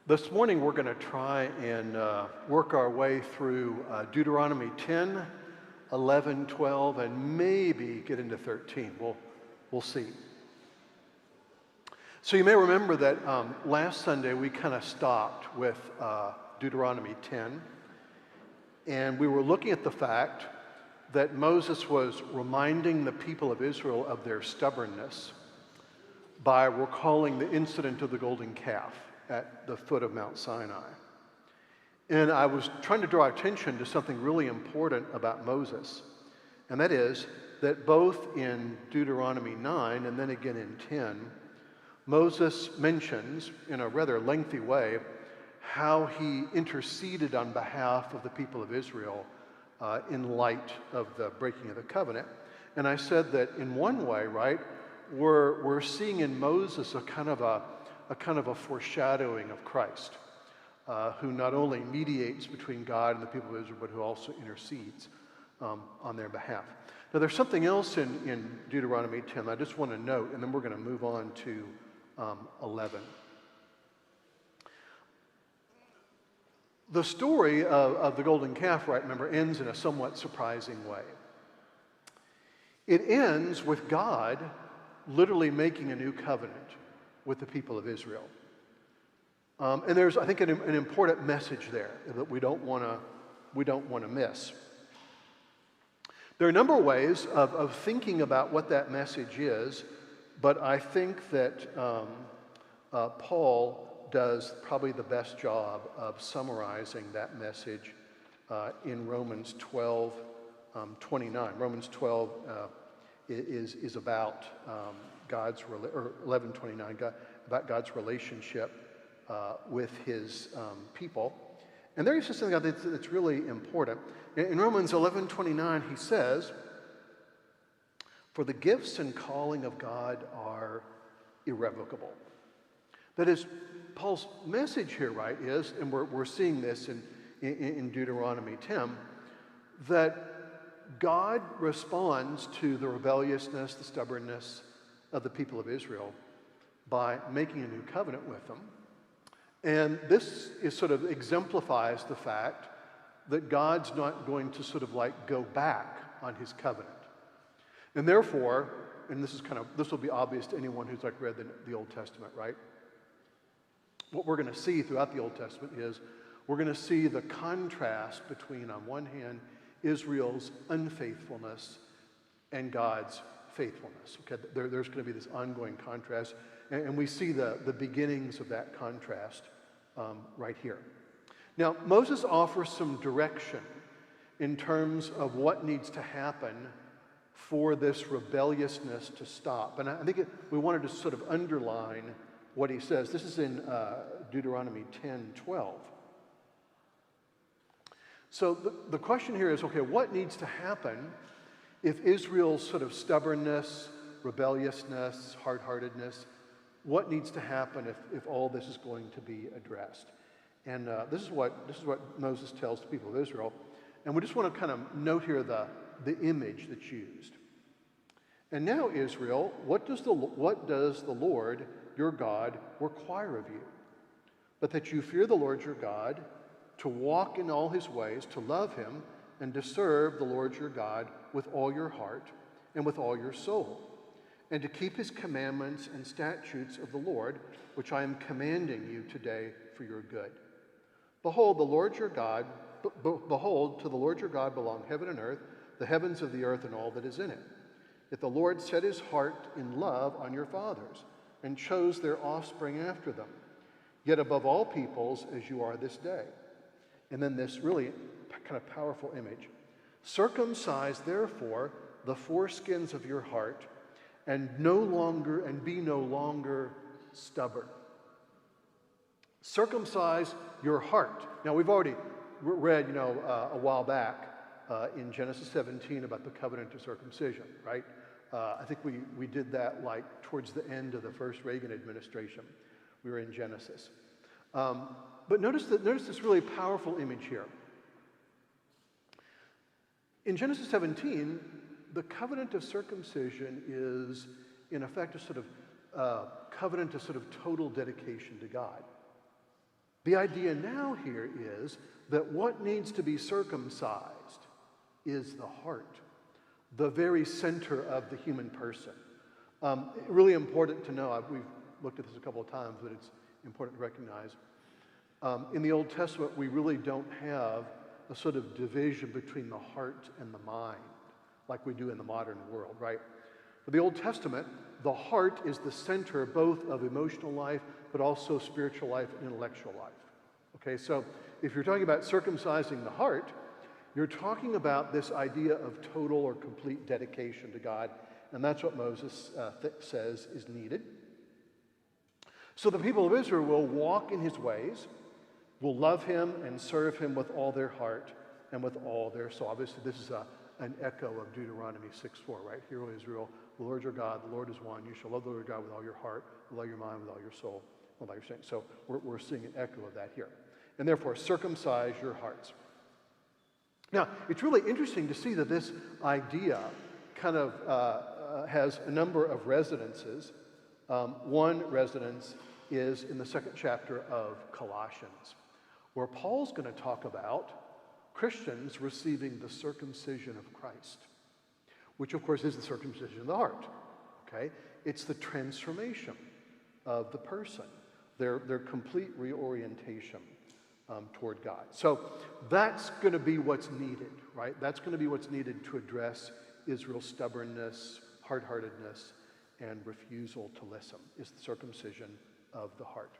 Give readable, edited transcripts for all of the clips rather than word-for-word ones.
This morning we're going to try and work our way through Deuteronomy 10, 11, 12, and maybe get into 13. We'll see. So you may remember that last Sunday we kind of stopped with Deuteronomy 10, and we were looking at the fact that Moses was reminding the people of Israel of their stubbornness by recalling the incident of the golden calf at the foot of Mount Sinai. And I was trying to draw attention to something really important about Moses, and that is that both in Deuteronomy 9 and then again in 10, Moses mentions in a rather lengthy way how he interceded on behalf of the people of Israel in light of the breaking of the covenant. And I said that in one way, right, we're seeing in Moses a kind of a foreshadowing of Christ, who not only mediates between God and the people of Israel, but who also intercedes on their behalf. Now, there's something else in Deuteronomy 10 I just want to note, and then we're going to move on to 11. The story of the golden calf, right, remember, ends in a somewhat surprising way. It ends with God literally making a new covenant with the people of Israel. And there's, I think, an important message there that we don't want to miss. There are a number of ways of thinking about what that message is, but I think that Paul does probably the best job of summarizing that message in Romans 12, 29. Romans 12 is about God's, or 11:29, about God's relationship with his people. And there he says something that's really important. In Romans 11:29, he says, "For the gifts and calling of God are irrevocable." That is, Paul's message here, right, is, and we're seeing this in Deuteronomy 10, that God responds to the rebelliousness, the stubbornness of the people of Israel by making a new covenant with them. And this sort of exemplifies the fact that God's not going to sort of like go back on his covenant. And therefore, and this will be obvious to anyone who's like read the Old Testament, right? What we're going to see throughout the Old Testament is we're going to see the contrast between, on one hand, Israel's unfaithfulness and God's faithfulness. Okay, there's going to be this ongoing contrast, and we see the beginnings of that contrast right here. Now, Moses offers some direction in terms of what needs to happen for this rebelliousness to stop. And I think we wanted to sort of underline what he says. This is in Deuteronomy 10:12. So the question here is, okay, what needs to happen if Israel's sort of stubbornness, rebelliousness, hard-heartedness, what needs to happen if all this is going to be addressed? And this is what Moses tells the people of Israel. And we just want to kind of note here the image that's used. "And now, Israel, what does the Lord your God require of you? But that you fear the Lord your God, to walk in all his ways, to love him, and to serve the Lord your God with all your heart and with all your soul, and to keep his commandments and statutes of the Lord, which I am commanding you today for your good. Behold, to the Lord your God belong heaven and earth, the heavens of the earth and all that is in it. Yet the Lord set his heart in love on your fathers, and chose their offspring after them, yet above all peoples as you are this day." And then this really kind of powerful image. "Circumcise therefore the foreskins of your heart, and be no longer stubborn." Circumcise your heart. Now, we've already read, a while back in Genesis 17 about the covenant of circumcision, right? I think we did that like towards the end of the first Reagan administration. We were in Genesis. But notice this really powerful image here. In Genesis 17, the covenant of circumcision is, in effect, a sort of covenant of sort of total dedication to God. The idea now here is that what needs to be circumcised is the heart, the very center of the human person. Really important to know, we've looked at this a couple of times, but it's important to recognize. In the Old Testament, we really don't have a sort of division between the heart and the mind like we do in the modern world, right? For the Old Testament, the heart is the center both of emotional life, but also spiritual life and intellectual life. Okay, so if you're talking about circumcising the heart, you're talking about this idea of total or complete dedication to God, and that's what Moses says is needed. So the people of Israel will walk in his ways, will love him and serve him with all their heart and with all their soul. Obviously, this is an echo of Deuteronomy 6:4, right? Hear, O Israel, the Lord your God, the Lord is one. You shall love the Lord God with all your heart, with all your mind, with all your soul, with all your strength. So we're seeing an echo of that here. And therefore, circumcise your hearts. Now, it's really interesting to see that this idea kind of has a number of residences. One residence is in the second chapter of Colossians, where Paul's going to talk about Christians receiving the circumcision of Christ, which of course is the circumcision of the heart. Okay? It's the transformation of the person, their complete reorientation toward God. So that's going to be what's needed, right? That's going to be what's needed to address Israel's stubbornness, hard-heartedness, and refusal to listen, is the circumcision of the heart.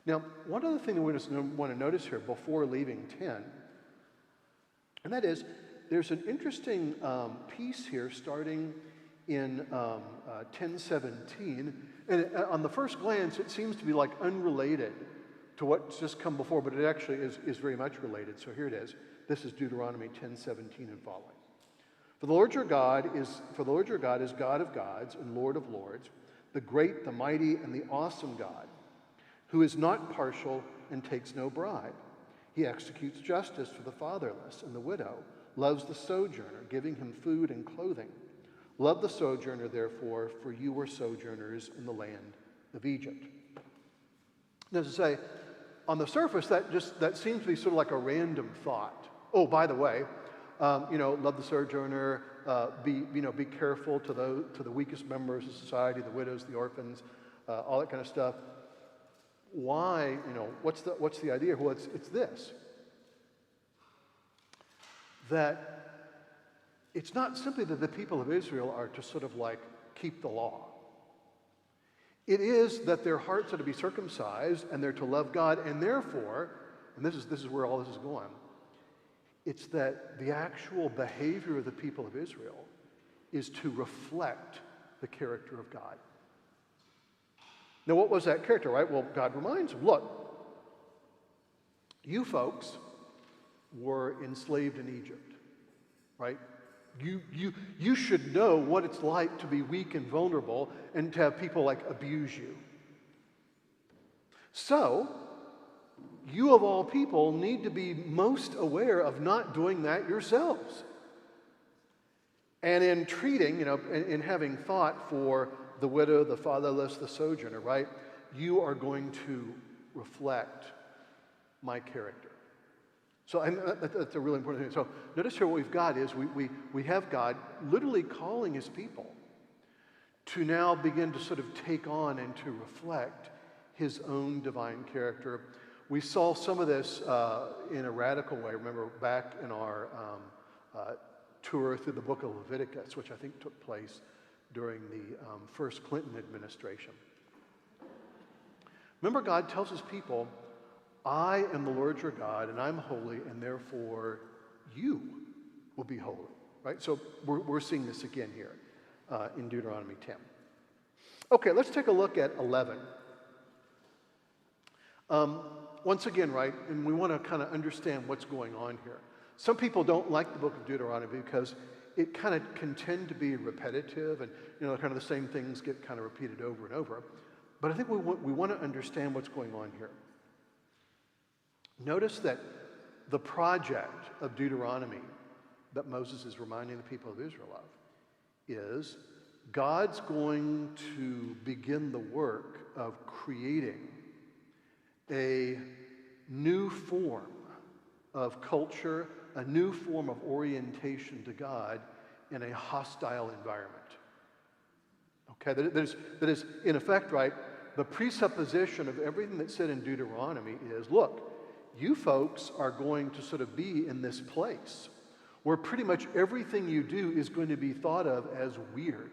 Now, one other thing that we want to notice here before leaving 10, and that is there's an interesting piece here starting in 10:17, and on the first glance it seems to be like unrelated to what's just come before, but it actually is very much related. So here it is. This is Deuteronomy 10:17 and following. For the Lord your God is God of gods and Lord of lords, the great, the mighty, and the awesome God, who is not partial and takes no bribe. He executes justice for the fatherless and the widow, loves the sojourner, giving him food and clothing. Love the sojourner, therefore, for you were sojourners in the land of Egypt. Now, to say, on the surface, that seems to be sort of like a random thought. Oh, by the way, love the sojourner. Be careful to the weakest members of society, the widows, the orphans, all that kind of stuff. Why? What's the idea? Well, it's this: that it's not simply that the people of Israel are to sort of like keep the law. It is that their hearts are to be circumcised and they're to love God, and therefore, and this is where all this is going, it's that the actual behavior of the people of Israel is to reflect the character of God. Now, what was that character, right? Well, God reminds them, look, you folks were enslaved in Egypt, right? You should know what it's like to be weak and vulnerable and to have people like abuse you. So, you of all people need to be most aware of not doing that yourselves. And in treating, in having thought for the widow, the fatherless, the sojourner, right? You are going to reflect my character. So and that's a really important thing. So notice here what we've got is we have God literally calling his people to now begin to sort of take on and to reflect his own divine character. We saw some of this in a radical way. Remember back in our tour through the book of Leviticus, which I think took place during the first Clinton administration. Remember, God tells his people, I am the Lord your God, and I'm holy, and therefore you will be holy. Right? So we're seeing this again here in Deuteronomy 10. Okay, let's take a look at 11. Once again, right, and we want to kind of understand what's going on here. Some people don't like the book of Deuteronomy because it kind of can tend to be repetitive, and kind of the same things get kind of repeated over and over. But I think we want to understand what's going on here. Notice that the project of Deuteronomy that Moses is reminding the people of Israel of is God's going to begin the work of creating a new form of culture, a new form of orientation to God in a hostile environment. Okay, that is in effect, right, the presupposition of everything that's said in Deuteronomy is, look, you folks are going to sort of be in this place where pretty much everything you do is going to be thought of as weird.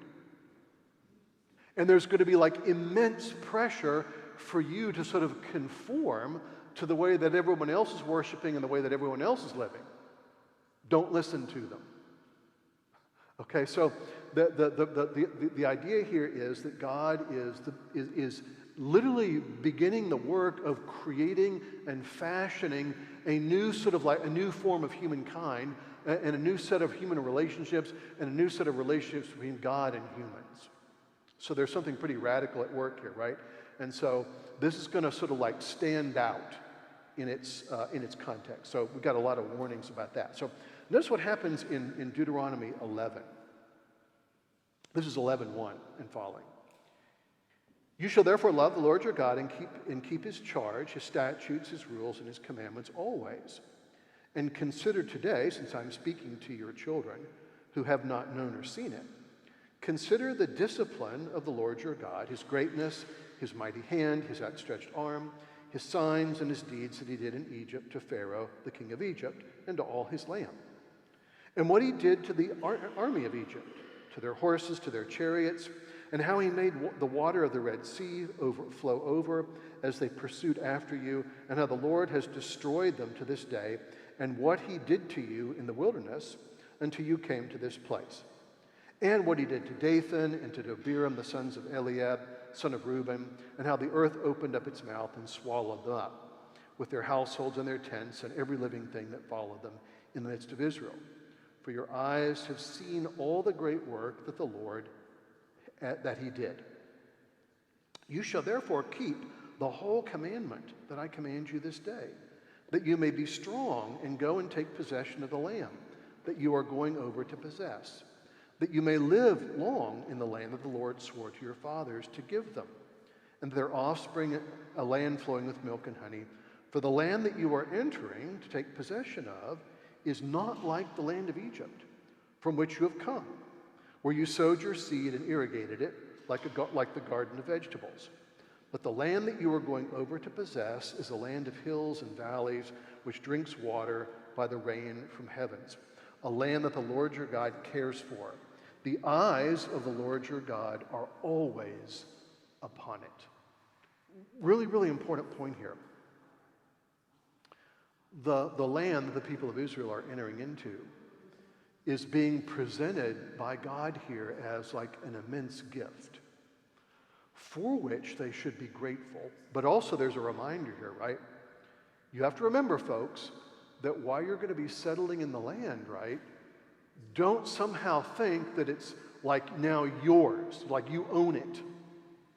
And there's going to be like immense pressure for you to sort of conform to the way that everyone else is worshiping and the way that everyone else is living. Don't listen to them. Okay, so the idea here is that God is literally beginning the work of creating and fashioning a new sort of like a new form of humankind and a new set of human relationships and a new set of relationships between God and humans. So there's something pretty radical at work here, right? And so this is going to sort of like stand out in its context. So we've got a lot of warnings about that. So notice what happens in Deuteronomy 11. This is 11:1 and following. You shall therefore love the Lord your God and keep his charge, his statutes, his rules, and his commandments always. And consider today, since I'm speaking to your children who have not known or seen it, consider the discipline of the Lord your God, his greatness, his mighty hand, his outstretched arm, his signs and his deeds that he did in Egypt to Pharaoh, the king of Egypt, and to all his land. And what he did to the army of Egypt, to their horses, to their chariots, and how he made the water of the Red Sea flow over as they pursued after you, and how the Lord has destroyed them to this day, and what he did to you in the wilderness until you came to this place. And what he did to Dathan and to Abiram, the sons of Eliab, son of Reuben, and how the earth opened up its mouth and swallowed them up, with their households and their tents and every living thing that followed them in the midst of Israel. For your eyes have seen all the great work that the Lord, that he did. You shall therefore keep the whole commandment that I command you this day, that you may be strong and go and take possession of the land that you are going over to possess, that you may live long in the land that the Lord swore to your fathers to give them, and their offspring a land flowing with milk and honey. For the land that you are entering to take possession of is not like the land of Egypt, from which you have come, where you sowed your seed and irrigated it like the garden of vegetables. But the land that you are going over to possess is a land of hills and valleys, which drinks water by the rain from heavens, a land that the Lord your God cares for. The eyes of the Lord your God are always upon it. Really, really important point here. The land that the people of Israel are entering into is being presented by God here as like an immense gift for which they should be grateful. But also there's a reminder here, right? You have to remember, folks, that while you're going to be settling in the land, right, don't somehow think that it's like now yours, like you own it,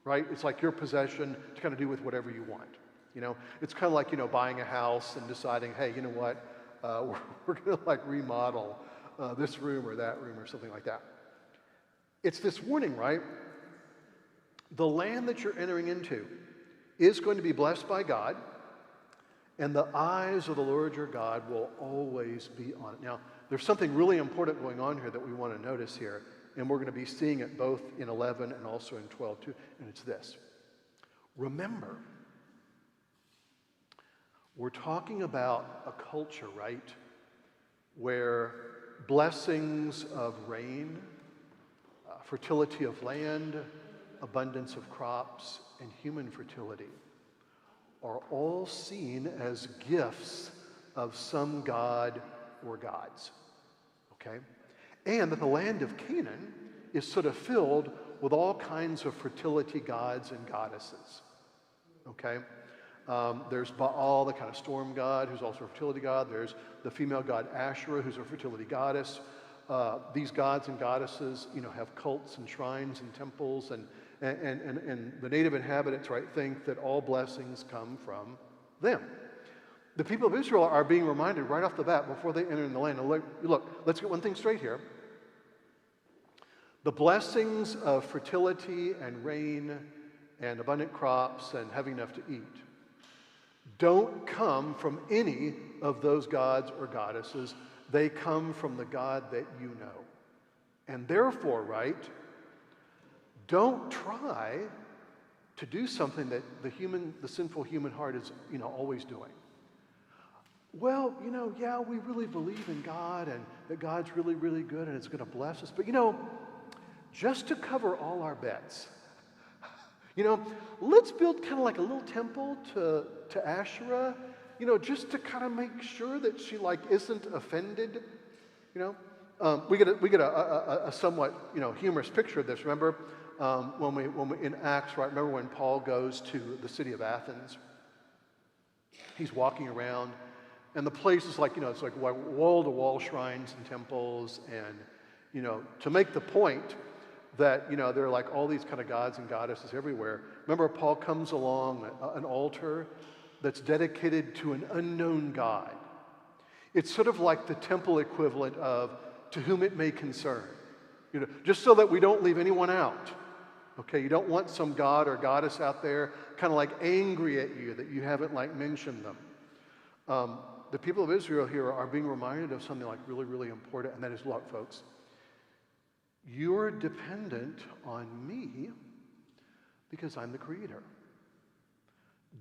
right? It's like your possession to kind of do with whatever you want. You know, it's kind of like, you know, buying a house and deciding, hey, you know what, we're going to like remodel this room or that room or something like that. It's this warning, right? The land that you're entering into is going to be blessed by God, and the eyes of the Lord your God will always be on it. Now, there's something really important going on here that we want to notice here, and we're going to be seeing it both in 11 and also in 12 too, and it's this. Remember, we're talking about a culture, right, where blessings of rain, fertility of land, abundance of crops, and human fertility are all seen as gifts of some god or gods, okay? And that the land of Canaan is sort of filled with all kinds of fertility gods and goddesses, okay? There's Baal, the kind of storm god, who's also a fertility god. There's the female god Asherah, who's a fertility goddess. These gods and goddesses, you know, have cults and shrines and temples, and the native inhabitants, right, think that all blessings come from them. The people of Israel are being reminded right off the bat before they enter in the land. Look, let's get one thing straight here. The blessings of fertility and rain and abundant crops and having enough to eat don't come from any of those gods or goddesses. They come from the God that you know. And therefore, right, don't try to do something that the sinful human heart is, always doing. Well, yeah, we really believe in God and that God's really, really good and it's going to bless us. But, just to cover all our bets, let's build kind of like a little temple to Asherah, just to kind of make sure that she isn't offended. We get a somewhat humorous picture of this. Remember when we in Acts, right? Remember when Paul goes to the city of Athens? He's walking around, and the place is it's like wall-to-wall shrines and temples, and to make the point that there are all these kind of gods and goddesses everywhere. Remember, Paul comes along an altar that's dedicated to an unknown God. It's sort of like the temple equivalent of to whom it may concern. Just so that we don't leave anyone out. Okay, you don't want some god or goddess out there kind of angry at you that you haven't mentioned them. The people of Israel here are being reminded of something really, really important, and that is, look, folks, you're dependent on me because I'm the creator.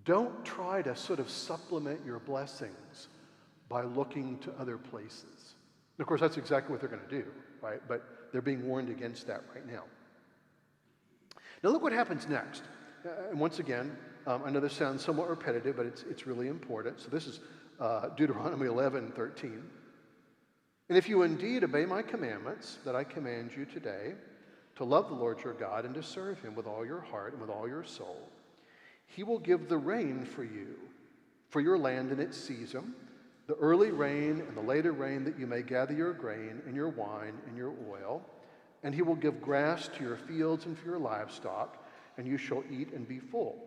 Don't try to sort of supplement your blessings by looking to other places. And of course, that's exactly what they're going to do, right? But they're being warned against that right now. Now look what happens next. And once again, I know this sounds somewhat repetitive, but it's really important. So this is Deuteronomy 11:13. And if you indeed obey my commandments that I command you today, to love the Lord your God and to serve him with all your heart and with all your soul, he will give the rain for you, for your land in its season, the early rain and the later rain, that you may gather your grain and your wine and your oil. And he will give grass to your fields and for your livestock, and you shall eat and be full.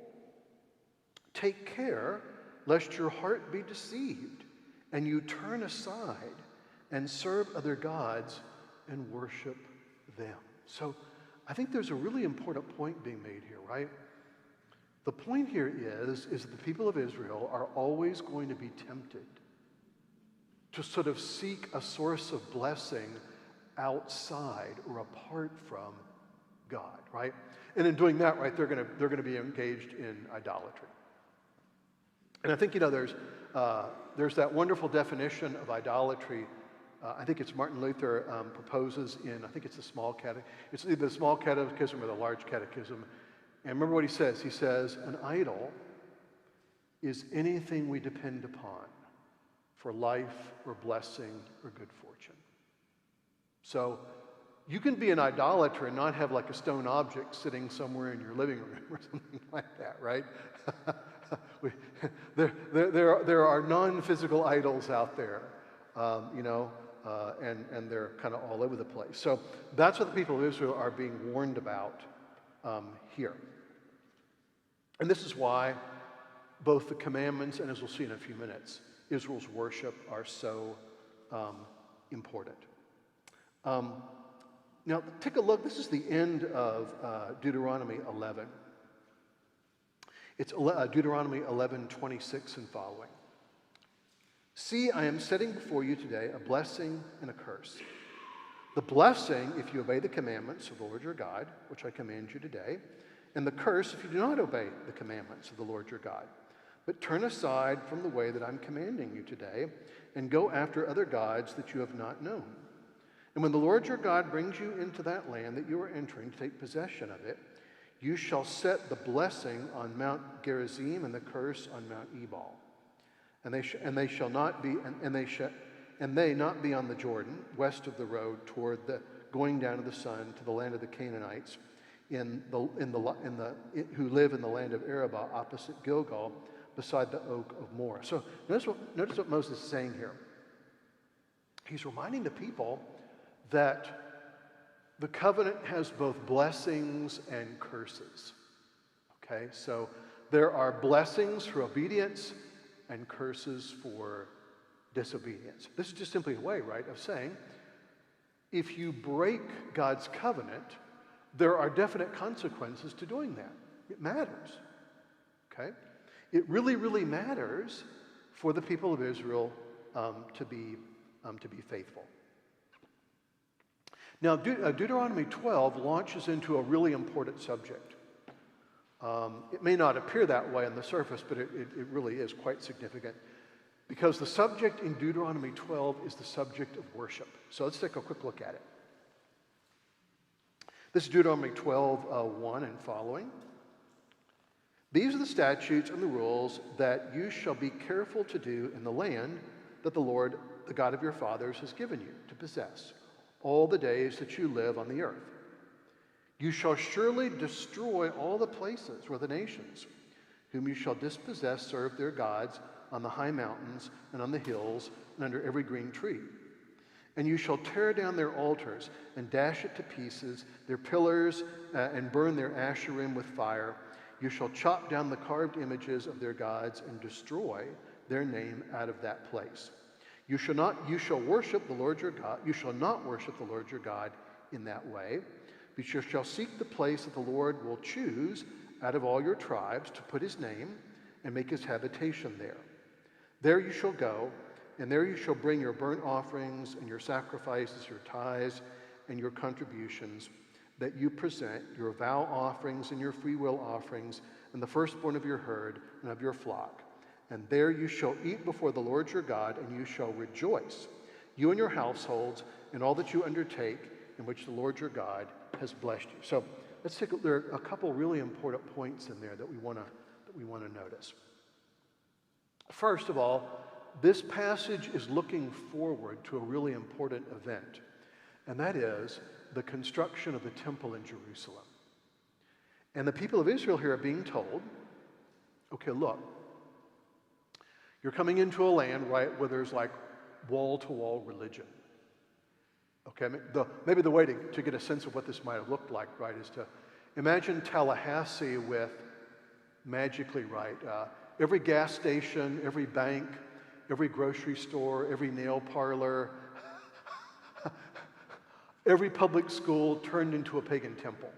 Take care lest your heart be deceived, and you turn aside and serve other gods and worship them. So I think there's a really important point being made here, right? The point here is that the people of Israel are always going to be tempted to sort of seek a source of blessing outside or apart from God, right? And in doing that, right, they're going to be engaged in idolatry. And I think there's that wonderful definition of idolatry. I think it's Martin Luther proposes in, I think it's the small catechism. It's either the small catechism or the large catechism. And remember what he says. He says, an idol is anything we depend upon for life or blessing or good fortune. So you can be an idolater and not have a stone object sitting somewhere in your living room or something like that, right? There are non-physical idols out there, and they're kind of all over the place. So that's what the people of Israel are being warned about here. And this is why both the commandments and, as we'll see in a few minutes, Israel's worship are so important. Now, take a look. This is the end of Deuteronomy 11. It's Deuteronomy 11:26 and following. See, I am setting before you today a blessing and a curse. The blessing, if you obey the commandments of the Lord your God, which I command you today, and the curse, if you do not obey the commandments of the Lord your God, but turn aside from the way that I'm commanding you today, and go after other gods that you have not known. And when the Lord your God brings you into that land that you are entering to take possession of it, you shall set the blessing on Mount Gerizim and the curse on Mount Ebal. And they shall not be, and they not be on the Jordan, west of the road toward the going down of the sun to the land of the Canaanites, who live in the land of Arabah opposite Gilgal, beside the oak of Moreh. So notice what Moses is saying here. He's reminding the people that the covenant has both blessings and curses. Okay, so there are blessings for obedience and curses for disobedience. This is just simply a way, right, of saying if you break God's covenant, there are definite consequences to doing that. It matters. Okay? It really, really matters for the people of Israel to be faithful. Now, Deuteronomy 12 launches into a really important subject. It may not appear that way on the surface, but it really is quite significant, because the subject in Deuteronomy 12 is the subject of worship. So let's take a quick look at it. This is Deuteronomy 12, 1 and following. These are the statutes and the rules that you shall be careful to do in the land that the Lord, the God of your fathers, has given you to possess all the days that you live on the earth. You shall surely destroy all the places where the nations, whom you shall dispossess, serve their gods on the high mountains and on the hills and under every green tree. And you shall tear down their altars and dash it to pieces, their pillars, and burn their asherim with fire. You shall chop down the carved images of their gods and destroy their name out of that place. You shall worship the Lord your God. You shall not worship the Lord your God in that way, but you shall seek the place that the Lord will choose out of all your tribes to put his name and make his habitation there. There you shall go, and there you shall bring your burnt offerings and your sacrifices, your tithes and your contributions that you present, your vow offerings and your freewill offerings, and the firstborn of your herd and of your flock. And there you shall eat before the Lord your God, and you shall rejoice, you and your households, in all that you undertake, in which the Lord your God has blessed you. So let's take there are a couple really important points in there that we want to notice. First of all, this passage is looking forward to a really important event, and that is the construction of the temple in Jerusalem. And the people of Israel here are being told, okay, look, you're coming into a land, right, where there's like wall-to-wall religion. Okay, maybe the way to get a sense of what this might have looked like, right, is to imagine Tallahassee with magically, right, every gas station, every bank, every grocery store, every nail parlor, every public school turned into a pagan temple.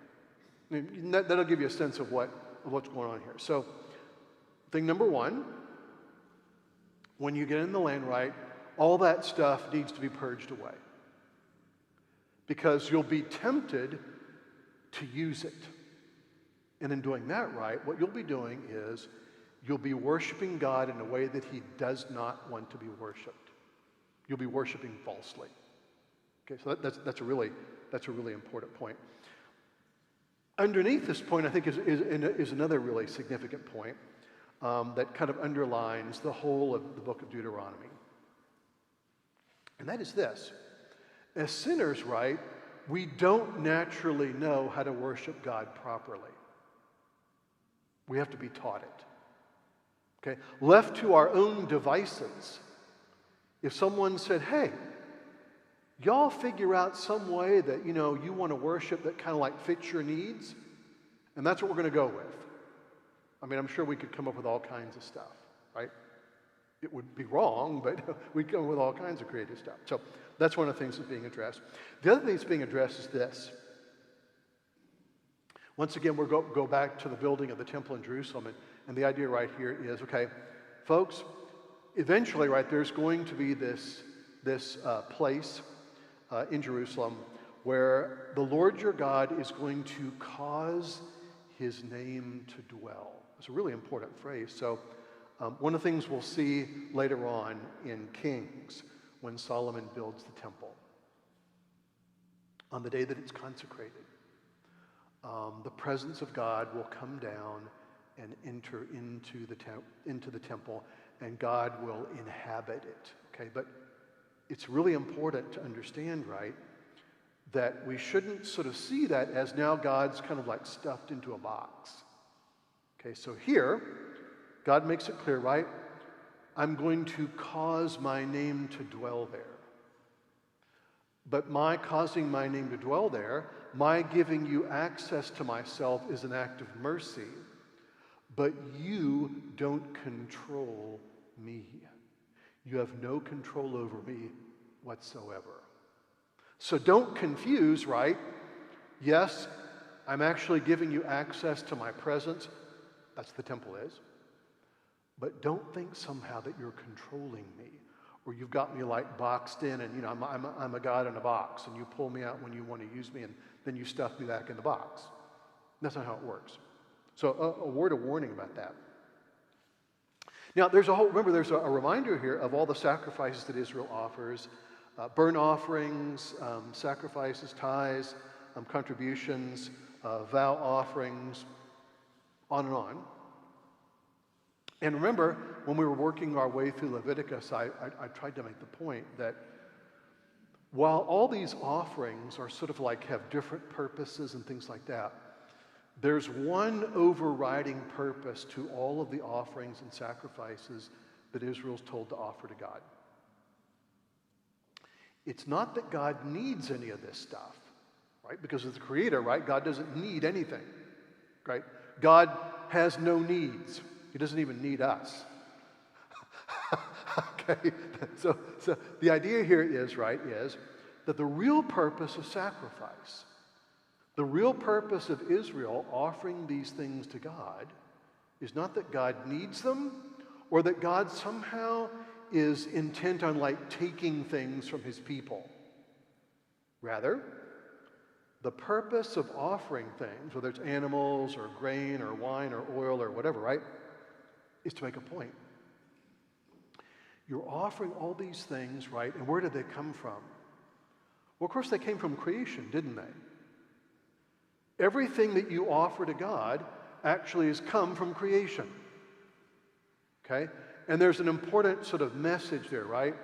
I mean, that'll give you a sense of what's going on here. So, thing number one, when you get in the land, right, all that stuff needs to be purged away, because you'll be tempted to use it. And in doing that, right, what you'll be doing is you'll be worshiping God in a way that he does not want to be worshiped. You'll be worshiping falsely. Okay, so that's a really important point. Underneath this point, I think, is another really significant point that kind of underlines the whole of the book of Deuteronomy. And that is this. As sinners, right, we don't naturally know how to worship God properly. We have to be taught it. Okay? Left to our own devices, if someone said, hey, y'all figure out some way that, you want to worship that kind of like fits your needs, and that's what we're going to go with. I mean, I'm sure we could come up with all kinds of stuff, right? It would be wrong, but we'd come up with all kinds of creative stuff. So that's one of the things that's being addressed. The other thing that's being addressed is this. Once again, we'll go back to the building of the temple in Jerusalem, and the idea right here is, okay, folks, eventually, right, there's going to be this place in Jerusalem where the Lord your God is going to cause his name to dwell. It's a really important phrase. So one of the things we'll see later on in Kings when Solomon builds the temple, on the day that it's consecrated, the presence of God will come down and enter into the temple, and God will inhabit it. Okay, but it's really important to understand, right, that we shouldn't sort of see that as now God's kind of like stuffed into a box. Okay, so here, God makes it clear, right? I'm going to cause my name to dwell there. But my causing my name to dwell there, my giving you access to myself is an act of mercy, but you don't control me. You have no control over me whatsoever. So don't confuse, right? Yes, I'm actually giving you access to my presence. That's what the temple is. but don't think somehow that you're controlling me, or you've got me like boxed in, and I'm a God in a box, and you pull me out when you want to use me, and then you stuff me back in the box. That's not how it works. So a word of warning about that. Now, there's a reminder here of all the sacrifices that Israel offers, burnt offerings, sacrifices, tithes, contributions, vow offerings, on and on. And remember, when we were working our way through Leviticus, I tried to make the point that while all these offerings are sort of like have different purposes and things like that, there's one overriding purpose to all of the offerings and sacrifices that Israel's told to offer to God. It's not that God needs any of this stuff, right? Because as the creator, right, God doesn't need anything, right? God has no needs. He doesn't even need us. Okay, so the idea here is that the real purpose of sacrifice, the real purpose of Israel offering these things to God, is not that God needs them or that God somehow is intent on like taking things from his people. Rather, the purpose of offering things, whether it's animals or grain or wine or oil or whatever, right, is to make a point. You're offering all these things, right, and where did they come from? Well, of course, they came from creation, didn't they? Everything that you offer to God actually has come from creation. Okay? And there's an important sort of message there, right?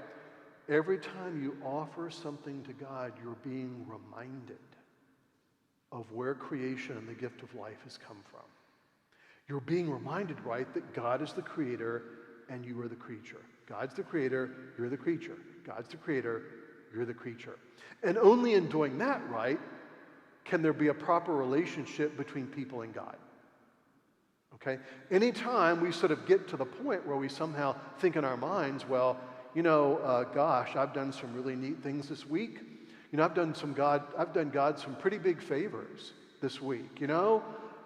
Every time you offer something to God, you're being reminded of where creation and the gift of life has come from. You're being reminded, right, that God is the creator and you are the creature. God's the creator, you're the creature. God's the creator, you're the creature. And only in doing that, right, can there be a proper relationship between people and God. Okay? Anytime we sort of get to the point where we somehow think in our minds, well, gosh, I've done some really neat things this week. I've done God some pretty big favors this week.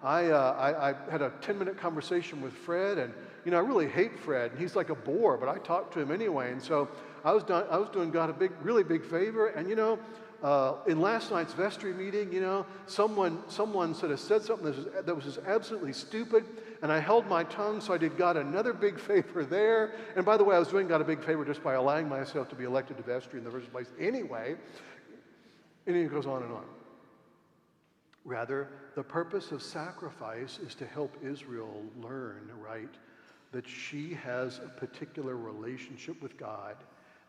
I had a 10-minute conversation with Fred, and I really hate Fred, and he's like a bore, but I talked to him anyway, and so I was doing God a really big favor, and in last night's vestry meeting, someone sort of said something that was just absolutely stupid, and I held my tongue, so I did God another big favor there. And by the way, I was doing God a big favor just by allowing myself to be elected to vestry in the first place anyway. And it goes on and on. Rather, the purpose of sacrifice is to help Israel learn, right, that she has a particular relationship with God,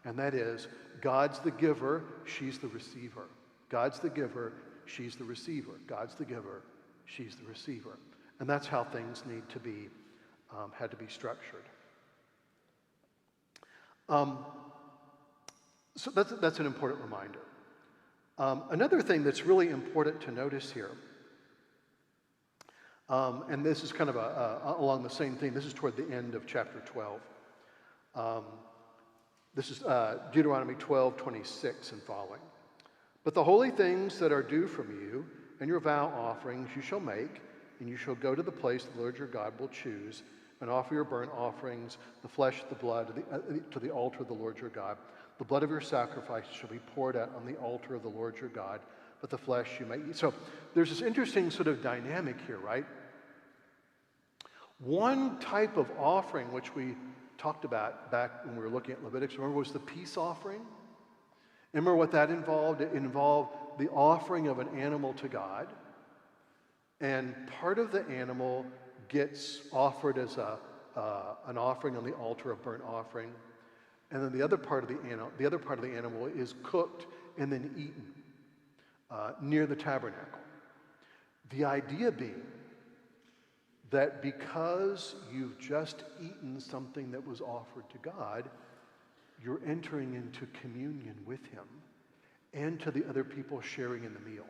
and that is, God's the giver, she's the receiver. God's the giver, she's the receiver. God's the giver, she's the receiver. And that's how things need to be, had to be structured. So that's an important reminder. Another thing that's really important to notice here, and this is kind of along the same thing. This is toward the end of chapter 12. This is Deuteronomy 12:26 and following. But the holy things that are due from you and your vow offerings you shall make, and you shall go to the place the Lord your God will choose, and offer your burnt offerings, the flesh, the blood, to the altar of the Lord your God. The blood of your sacrifice shall be poured out on the altar of the Lord your God, but the flesh you may eat. So there's this interesting sort of dynamic here, right? One type of offering which we talked about back when we were looking at Leviticus, remember, was the peace offering. Remember what that involved? It involved the offering of an animal to God, and part of the animal gets offered as an offering on the altar of burnt offering, and then the other part of the animal is cooked and then eaten near the tabernacle. The idea being that because you've just eaten something that was offered to God, you're entering into communion with him and to the other people sharing in the meal.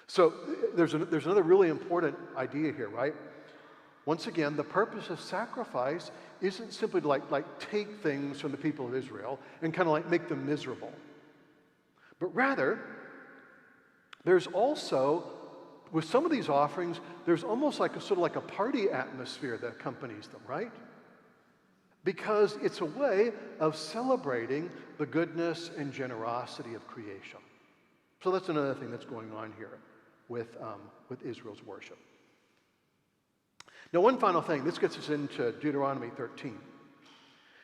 So there's another really important idea here, right? Once again, the purpose of sacrifice isn't simply to like take things from the people of Israel and kind of like make them miserable. But rather, there's also, with some of these offerings, there's almost like a sort of like a party atmosphere that accompanies them, right? because it's a way of celebrating the goodness and generosity of creation. So that's another thing that's going on here with Israel's worship. Now, one final thing. This gets us into Deuteronomy 13.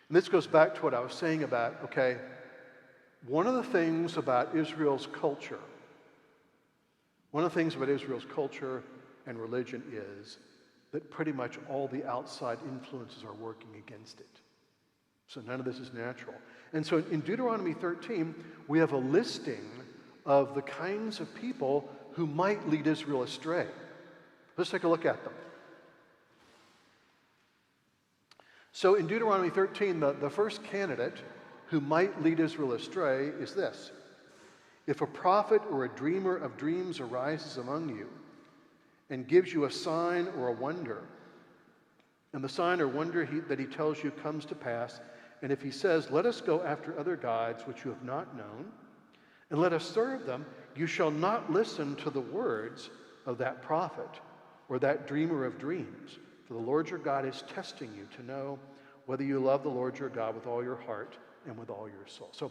And this goes back to what I was saying about, okay, one of the things about Israel's culture and religion is that pretty much all the outside influences are working against it. So none of this is natural. And so in Deuteronomy 13, we have a listing of the kinds of people who might lead Israel astray. Let's take a look at them. So in Deuteronomy 13, the first candidate who might lead Israel astray is this. If a prophet or a dreamer of dreams arises among you and gives you a sign or a wonder, and the sign or wonder that he tells you comes to pass, and if he says, let us go after other gods which you have not known, and let us serve them, you shall not listen to the words of that prophet or that dreamer of dreams. For the Lord your God is testing you to know whether you love the Lord your God with all your heart and with all your soul. So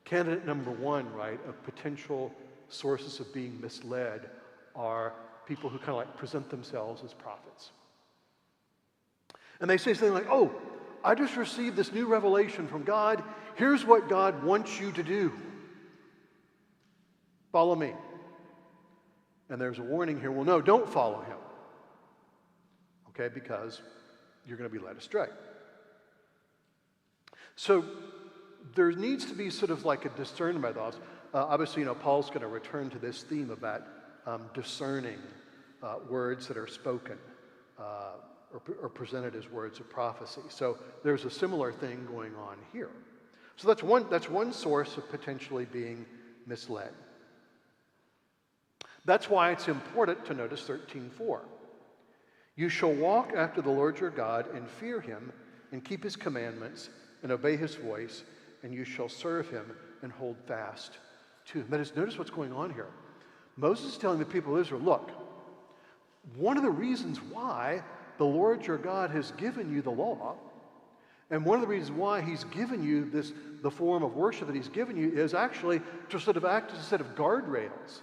candidate number one, right, of potential sources of being misled are people who kind of like present themselves as prophets. And they say something like, oh, I just received this new revelation from God. Here's what God wants you to do. Follow me. And there's a warning here. Well, no, don't follow him. Okay, because you're going to be led astray. So there needs to be sort of like a discernment by those. Obviously, Paul's going to return to this theme about discerning words that are spoken or presented as words of prophecy. So there's a similar thing going on here. So that's one source of potentially being misled. That's why it's important to notice 13:4. You shall walk after the Lord your God and fear him and keep his commandments and obey his voice, and you shall serve him and hold fast to him. That is, notice what's going on here. Moses is telling the people of Israel, look, one of the reasons why the Lord your God has given you the law, and one of the reasons why he's given you the form of worship that he's given you is actually to sort of act as a set of guardrails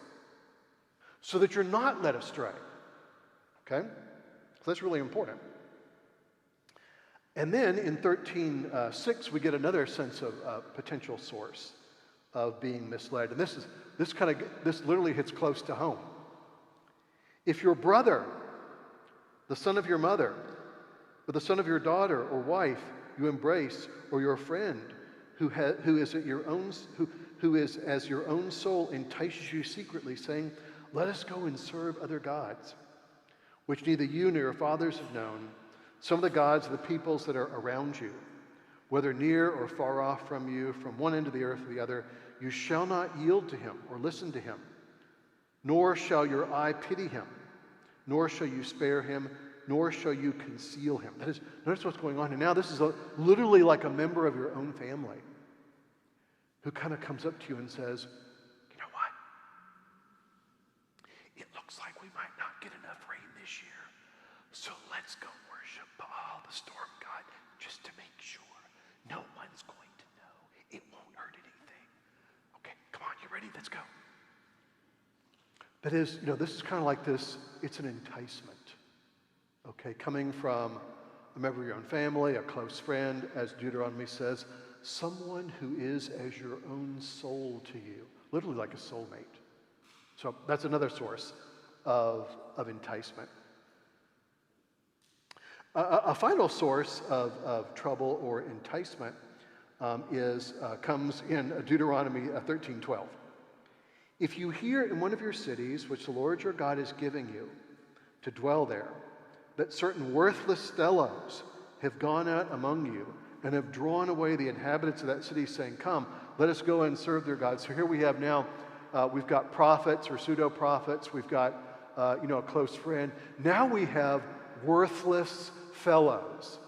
so that you're not led astray. Okay? So that's really important. And then in 13:6, we get another sense of potential source of being misled. And this literally hits close to home. If your brother, the son of your mother, or the son of your daughter or wife you embrace, or your friend who is as your own soul entices you secretly, saying, let us go and serve other gods, which neither you nor your fathers have known, some of the gods of the peoples that are around you, whether near or far off from you, from one end of the earth to the other, you shall not yield to him or listen to him, nor shall your eye pity him, nor shall you spare him, nor shall you conceal him. That is, notice what's going on here. Now this is literally like a member of your own family who kind of comes up to you and says, you know what? It looks like we might not get enough rain this year, so let's go worship Baal, the storm god, just to make sure no one's going to know. It won't hurt anything. Okay, come on, you ready? Let's go. That is, this is kind of like this, it's an enticement. Okay, coming from a member of your own family, a close friend, as Deuteronomy says, someone who is as your own soul to you, literally like a soulmate. So that's another source of enticement. A final source of trouble or enticement comes in Deuteronomy 13:12. If you hear in one of your cities, which the Lord your God is giving you to dwell there, that certain worthless fellows have gone out among you and have drawn away the inhabitants of that city, saying, come, let us go and serve their gods. So here we have now, we've got prophets or pseudo-prophets. We've got, a close friend. Now we have worthless fellows.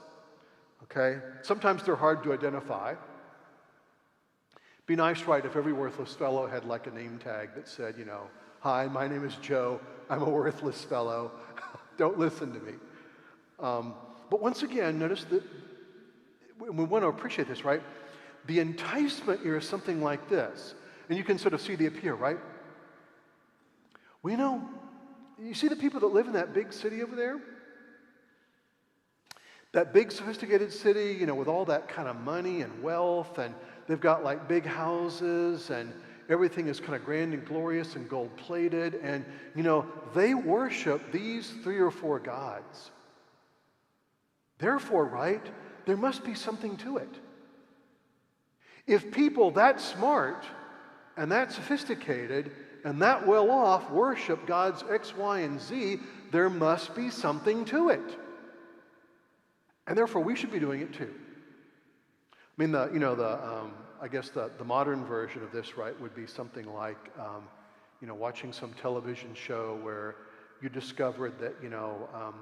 Okay? Sometimes they're hard to identify. Be nice, right, if every worthless fellow had like a name tag that said, hi, my name is Joe. I'm a worthless fellow. Don't listen to me. But once again, notice that we want to appreciate this, right? The enticement here is something like this. And you can sort of see the appeal, right? You see the people that live in that big city over there? That big sophisticated city, with all that kind of money and wealth, and they've got like big houses, and everything is kind of grand and glorious and gold-plated, and, they worship these 3 or 4 gods. Therefore, right, there must be something to it. If people that smart and that sophisticated and that well off worship gods X, Y, and Z, there must be something to it. And therefore, we should be doing it too. I mean, I guess the modern version of this, right, would be something like, watching some television show where you discovered that,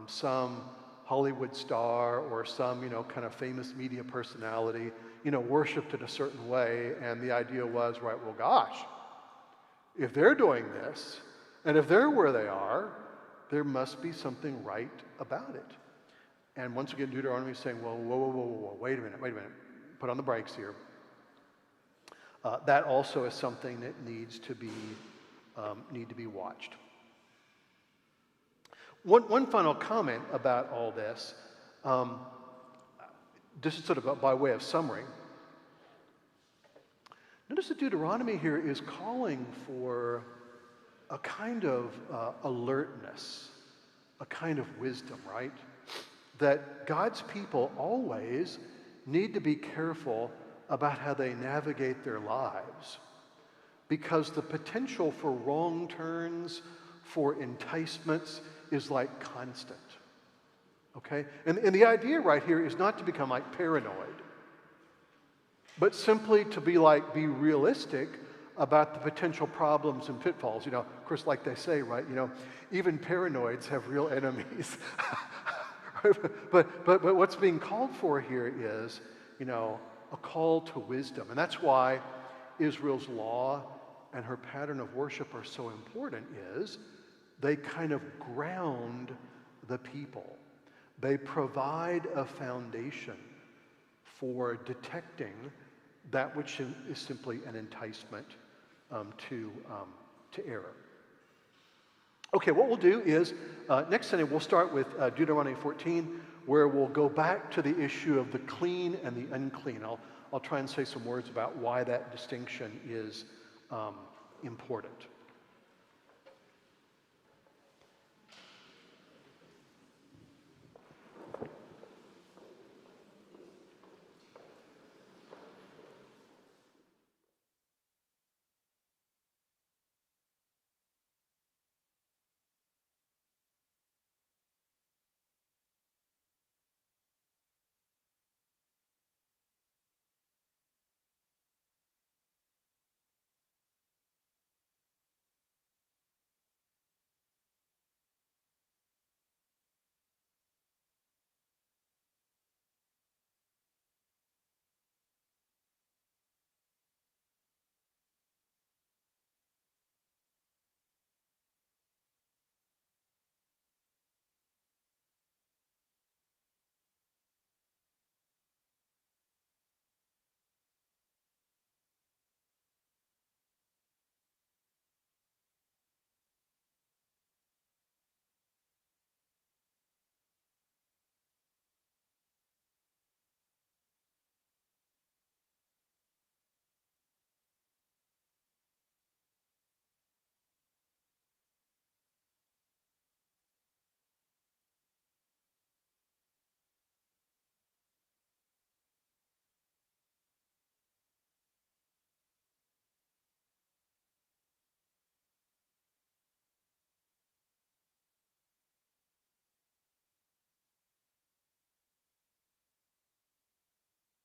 some Hollywood star or some, kind of famous media personality, worshipped it a certain way, and the idea was, right, well, gosh, if they're doing this, and if they're where they are, there must be something right about it. And once again, Deuteronomy is saying, well, whoa, wait a minute, put on the brakes here. That also is something that needs to be watched. One final comment about all this. This is sort of by way of summary. Notice that Deuteronomy here is calling for a kind of alertness, a kind of wisdom, right? That God's people always need to be careful about how they navigate their lives, because the potential for wrong turns, for enticements, is like constant. Okay? And the idea right here is not to become like paranoid, but simply to be realistic about the potential problems and pitfalls. Of course, like they say, right, even paranoids have real enemies. But what's being called for here is, a call to wisdom. And that's why Israel's law and her pattern of worship are so important, is they kind of ground the people. They provide a foundation for detecting that which is simply an enticement to error. Okay, what we'll do is, next Sunday we'll start with Deuteronomy 14, where we'll go back to the issue of the clean and the unclean. I'll try and say some words about why that distinction is important.